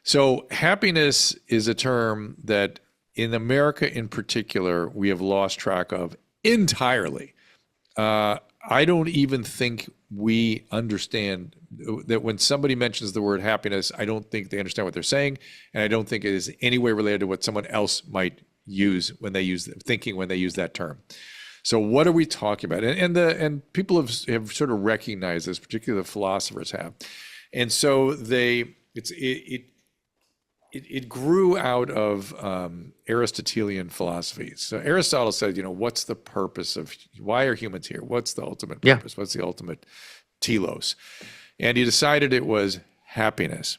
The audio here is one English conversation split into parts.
So happiness is a term that in America in particular, we have lost track of entirely. I don't even think we understand that when somebody mentions the word happiness, I don't think they understand what they're saying, and I don't think it is any way related to what someone else might use when they use thinking when they use that term. So what are we talking about? And people have sort of recognized this, particularly the philosophers have, and so it grew out of Aristotelian philosophy. So Aristotle said, what's the purpose of why are humans here? What's the ultimate Yeah. purpose? What's the ultimate telos? And he decided it was happiness.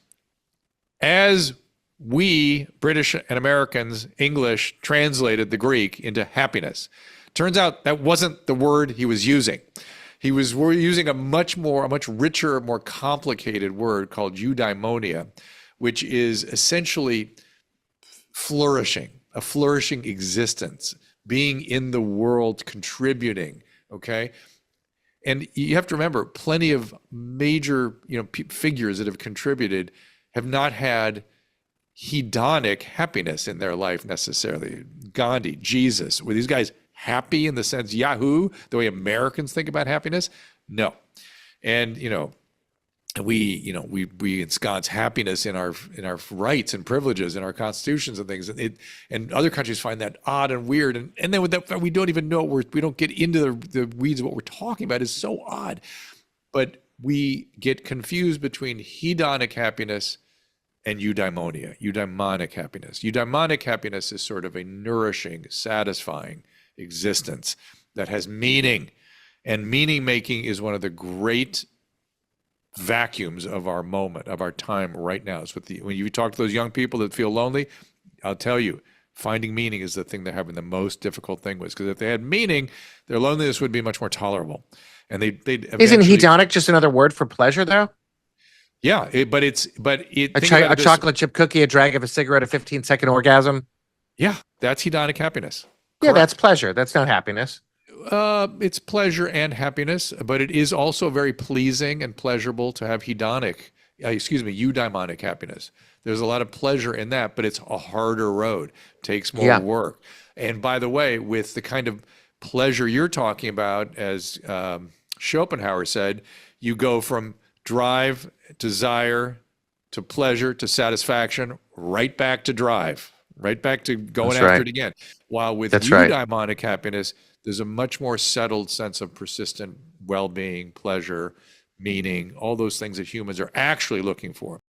As we, British and Americans, English, translated the Greek into happiness. Turns out that wasn't the word he was using. He was using a much richer, more complicated word called eudaimonia, which is essentially flourishing, a flourishing existence, being in the world, contributing, okay? And you have to remember, plenty of major, figures that have contributed have not had hedonic happiness in their life necessarily. Gandhi, Jesus, were these guys happy in the sense Yahoo, the way Americans think about happiness? No. And, we ensconce happiness in our rights and privileges in our constitutions and things, and other countries find that odd and weird, and then with that we don't even know we don't get into the weeds of what we're talking about is so odd, but we get confused between hedonic happiness and eudaimonic happiness. Eudaimonic happiness is sort of a nourishing, satisfying existence that has meaning, and meaning making is one of the great vacuums of our moment, of our time right now. It's when you talk to those young people that feel lonely, I'll tell you, finding meaning is the thing they're having the most difficult thing with. Because if they had meaning, their loneliness would be much more tolerable. And they'd Isn't eventually, hedonic just another word for pleasure, though? yeah. A chocolate chip cookie, a drag of a cigarette, a 15-second orgasm. Yeah, that's hedonic happiness. Yeah, Correct. that's pleasure. That's not happiness. It's pleasure and happiness, but it is also very pleasing and pleasurable to have eudaimonic happiness. There's a lot of pleasure in that, but it's a harder road, takes more work. And by the way, with the kind of pleasure you're talking about, as Schopenhauer said, you go from drive, desire, to pleasure, to satisfaction, right back to drive, right back to going after it again. While with eudaimonic happiness, there's a much more settled sense of persistent well-being, pleasure, meaning, all those things that humans are actually looking for.